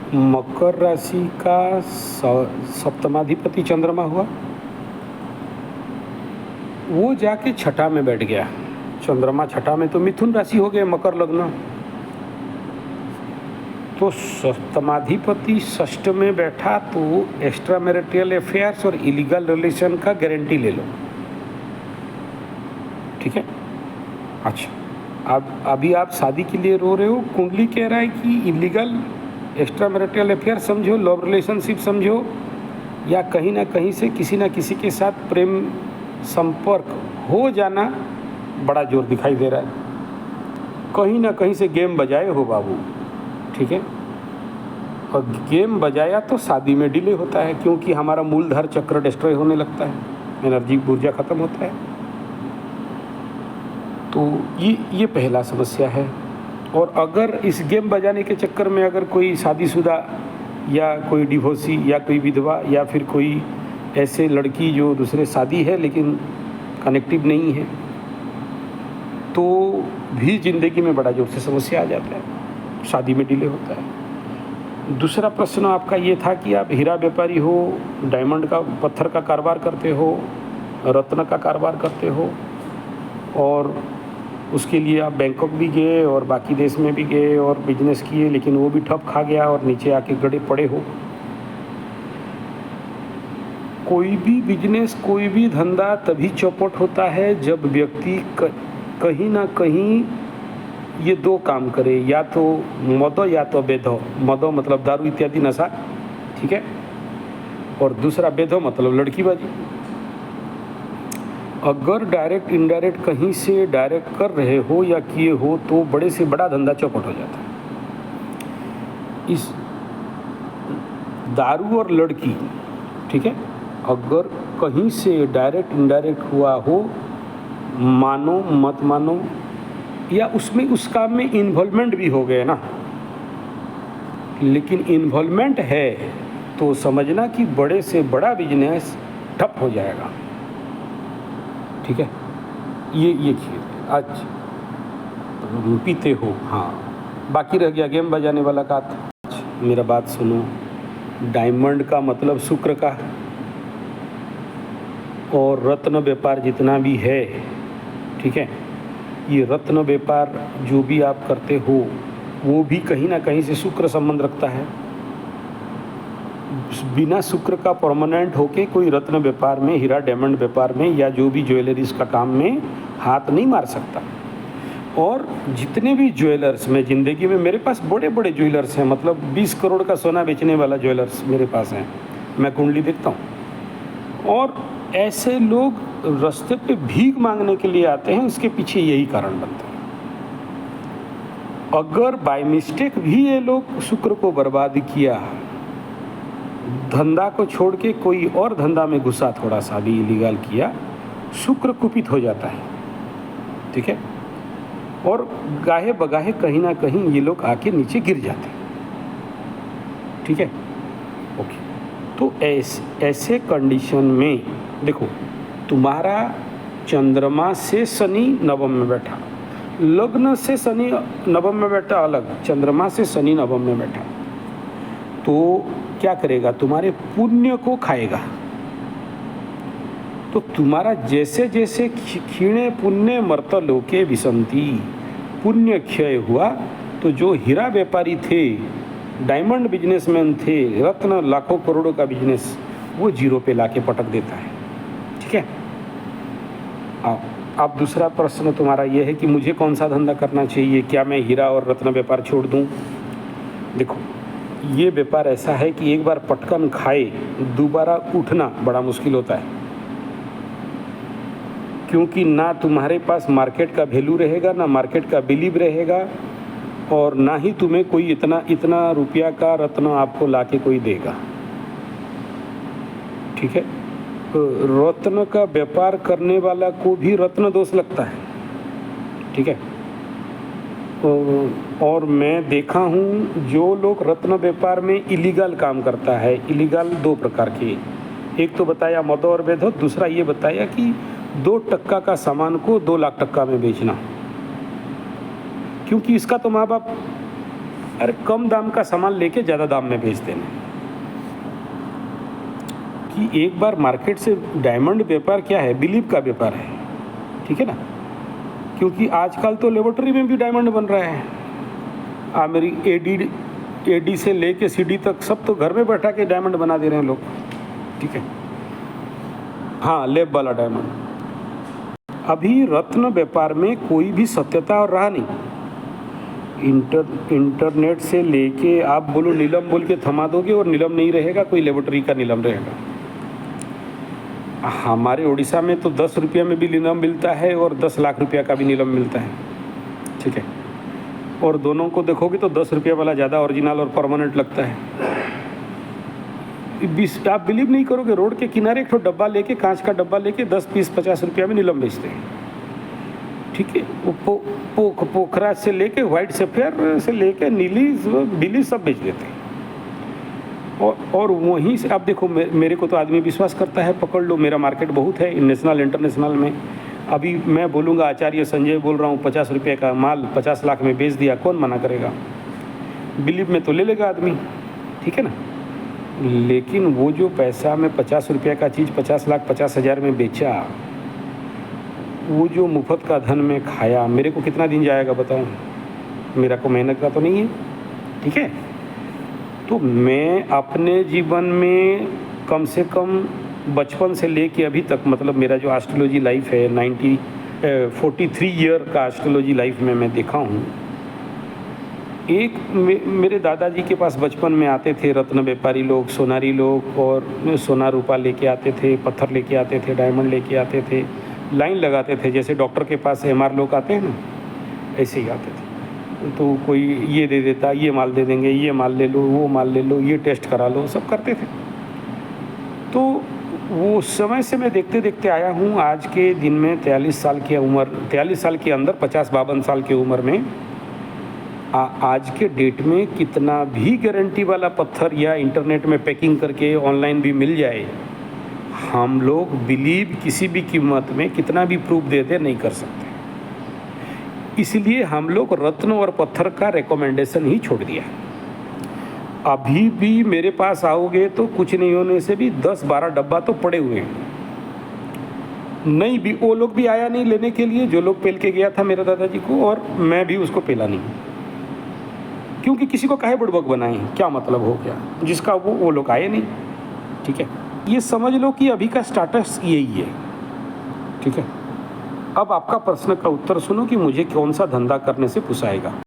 मकर राशि का सप्तमाधिपति चंद्रमा हुआ, वो जाके छठा में बैठ गया। चंद्रमा छठा में तो मिथुन राशि हो गया, मकर लग्न। तो सप्तमाधिपति षष्ठ में बैठा तो एक्स्ट्रा मैरिटल अफेयर्स और इलीगल रिलेशन का गारंटी ले लो। ठीक है। अच्छा, अब अभी आप शादी के लिए रो रहे हो, कुंडली कह रहा है कि इलीगल एक्स्ट्रा मैरिटल अफेयर समझो, लव रिलेशनशिप समझो, या कहीं ना कहीं से किसी ना किसी के साथ प्रेम संपर्क हो जाना बड़ा जोर दिखाई दे रहा है। कहीं ना कहीं से गेम बजाए हो बाबू। ठीक है। और गेम बजाया तो शादी में डिले होता है, क्योंकि हमारा मूलधार चक्र डिस्ट्रॉय होने लगता है, एनर्जी ऊर्जा खत्म होता है। तो ये पहला समस्या है। और अगर इस गेम बजाने के चक्कर में अगर कोई शादीशुदा या कोई डिवोर्सी या कोई विधवा या फिर कोई ऐसे लड़की जो दूसरे शादी है लेकिन कनेक्टिव नहीं है, तो भी ज़िंदगी में बड़ा जोर से समस्या आ जाता है, शादी में डिले होता है। दूसरा प्रश्न आपका ये था कि आप हीरा व्यापारी हो, डायमंड का पत्थर का कारोबार करते हो, रत्न का कारोबार करते हो, और उसके लिए आप बैंकॉक भी गए और बाकी देश में भी गए और बिजनेस किए, लेकिन वो भी ठप खा गया और नीचे आके गड़े पड़े हो। कोई भी बिजनेस, कोई भी धंधा तभी चौपट होता है जब व्यक्ति कहीं ना कहीं ये दो काम करे, या तो मदो या तो बेधो। मदो मतलब दारू इत्यादि नशा, ठीक है, और दूसरा बेधो मतलब लड़कीबाजी। अगर डायरेक्ट इनडायरेक्ट कहीं से डायरेक्ट कर रहे हो या किए हो तो बड़े से बड़ा धंधा चौपट हो जाता है। इस दारू और लड़की, ठीक है, अगर कहीं से डायरेक्ट इनडायरेक्ट हुआ हो, मानो मत मानो, या उसमें उस काम में इन्वॉल्वमेंट भी हो गए ना, लेकिन इन्वॉल्वमेंट है तो समझना कि बड़े से बड़ा बिजनेस ठप हो जाएगा। ठीक है। ये खेल आज पीते हो, हाँ, बाकी रह गया गेम बजाने वाला का। मेरा बात सुनो, डायमंड का मतलब शुक्र का, और रत्न व्यापार जितना भी है, ठीक है, ये रत्न व्यापार जो भी आप करते हो वो भी कहीं ना कहीं से शुक्र संबंध रखता है। बिना शुक्र का परमानेंट होके कोई रत्न व्यापार में, हीरा डायमंड व्यापार में, या जो भी ज्वेलरीज का काम में हाथ नहीं मार सकता। और जितने भी ज्वेलर्स में ज़िंदगी में, मेरे पास बड़े बड़े ज्वेलर्स हैं, मतलब 20 करोड़ का सोना बेचने वाला ज्वेलर्स मेरे पास हैं, मैं कुंडली देखता हूँ। और ऐसे लोग रास्ते पे भीख मांगने के लिए आते हैं, उसके पीछे यही कारण बनता है। अगर बाय मिस्टेक भी ये लोग शुक्र को बर्बाद किया, धंधा को छोड़ के कोई और धंधा में घुसा, थोड़ा सा भी इलीगल किया, शुक्र कुपित हो जाता है। ठीक है। और गाहे बगाहे कहीं ना कहीं ये लोग आके नीचे गिर जाते हैं। ठीक है। ओके। तो ऐसे कंडीशन में देखो, तुम्हारा चंद्रमा से शनि नवम में बैठा, लग्न से शनि नवम में बैठा अलग, चंद्रमा से शनि नवम में बैठा, तो क्या करेगा, तुम्हारे पुण्य को खाएगा। तो तुम्हारा जैसे जैसे क्षीणे पुण्य मर्त लोके विसंति, पुण्य क्षय हुआ, तो जो हीरा व्यापारी थे, डायमंड बिजनेसमैन थे, रत्न लाखों करोड़ों का बिजनेस, वो जीरो पे लाके पटक देता है। ठीक है। अब दूसरा प्रश्न तुम्हारा ये है कि मुझे कौन सा धंधा करना चाहिए, क्या मैं हीरा और रत्न व्यापार छोड़ दूं? देखो, ये व्यापार ऐसा है कि एक बार पटकन खाए दोबारा उठना बड़ा मुश्किल होता है, क्योंकि ना तुम्हारे पास मार्केट का वैल्यू रहेगा, ना मार्केट का बिलीव रहेगा, और ना ही तुम्हें कोई इतना रुपया का रत्न आपको लाके कोई देगा। ठीक है। रत्न का व्यापार करने वाला को भी रत्न दोष लगता है। ठीक है। और मैं देखा हूँ जो लोग रत्न व्यापार में इलीगल काम करता है, इलीगल दो प्रकार के, एक तो बताया मदो और वैधो, दूसरा ये बताया कि 2 टक्का का सामान को 2 लाख टक्का में बेचना, क्योंकि इसका तो माँ बाप अरे कम दाम का सामान लेके ज़्यादा दाम में बेच देना। कि एक बार मार्केट से डायमंड व्यापार क्या है, बिलीव का व्यापार है, ठीक है ना। क्योंकि आजकल तो लेबोरेटरी में भी डायमंड बन रहा है। मेरी एडी से लेके सीडी तक सब तो घर में बैठा के डायमंड बना दे रहे हैं लोग, ठीक है। हाँ, लैब वाला डायमंड। अभी रत्न व्यापार में कोई भी सत्यता और रहा नहीं। इंटरनेट से लेके आप बोलो नीलम बोल के थमा दोगे और नीलम नहीं रहेगा, कोई लेबोरेटरी का नीलम रहेगा। हमारे उड़ीसा में तो 10 रुपये में भी नीलम मिलता है और 10 लाख रुपया का भी नीलम मिलता है, ठीक है। और दोनों को देखोगे तो 10 रुपये वाला ज़्यादा ओरिजिनल और परमानेंट लगता है। आप बिलीव नहीं करोगे, रोड के किनारे एक डब्बा लेके, कांच का डब्बा लेके 10 पीस 50 रुपया में नीलम बेचते हैं, ठीक है। वो पोखरा से लेके वाइट सफ़ेयर से लेके नीली बिली सब बेच देते हैं। और वहीं से आप देखो, मेरे को तो आदमी विश्वास करता है, पकड़ लो, मेरा मार्केट बहुत है नेशनल इंटरनेशनल में। अभी मैं बोलूँगा आचार्य संजय बोल रहा हूँ, 50 रुपये का माल 50 लाख में बेच दिया, कौन मना करेगा? बिलीव में तो ले लेगा आदमी, ठीक है ना। लेकिन वो जो पैसा में 50 रुपये का चीज़ 50 लाख 50 हज़ार में बेचा, वो जो मुफ्त का धन में खाया, मेरे को कितना दिन जाएगा बताऊँ? मेरा को मेहनत का तो नहीं है, ठीक है। तो मैं अपने जीवन में कम से कम बचपन से लेके अभी तक, मतलब मेरा जो एस्ट्रोलॉजी लाइफ है 43 ईयर का एस्ट्रोलॉजी लाइफ में मैं देखा हूँ। मेरे दादाजी के पास बचपन में आते थे रत्न व्यापारी लोग, सोनारी लोग, और सोना रूपा लेके आते थे, पत्थर लेके आते थे, डायमंड लेके आते थे, लाइन लगाते थे। जैसे डॉक्टर के पास एमआर लोग आते हैं ना, ऐसे ही आते थे। तो कोई ये दे देता, ये माल दे देंगे, ये माल ले लो, वो माल ले लो, ये टेस्ट करा लो, सब करते थे। तो वो समय से मैं देखते देखते आया हूँ। आज के दिन में 43 साल की उम्र, 43 साल के अंदर 50-52 साल की उम्र में आज के डेट में कितना भी गारंटी वाला पत्थर या इंटरनेट में पैकिंग करके ऑनलाइन भी मिल जाए, हम लोग बिलीव किसी भी कीमत में कितना भी प्रूफ दे दे नहीं कर सकते। इसलिए हम लोग रत्न और पत्थर का रिकमेंडेशन ही छोड़ दिया। अभी भी मेरे पास आओगे तो कुछ नहीं होने से भी 10-12 डब्बा तो पड़े हुए हैं। नहीं भी, वो लोग भी आया नहीं लेने के लिए, जो लोग पेल के गया था मेरे दादाजी को, और मैं भी उसको पेला नहीं, क्योंकि किसी को काहे बुड़बक बनाए, क्या मतलब हो गया जिसका वो लोग आए नहीं, ठीक है। ये समझ लो कि अभी का स्टाटस यही है, ठीक है। अब आपका प्रश्न का उत्तर सुनो कि मुझे कौन सा धंधा करने से पुसाएगा।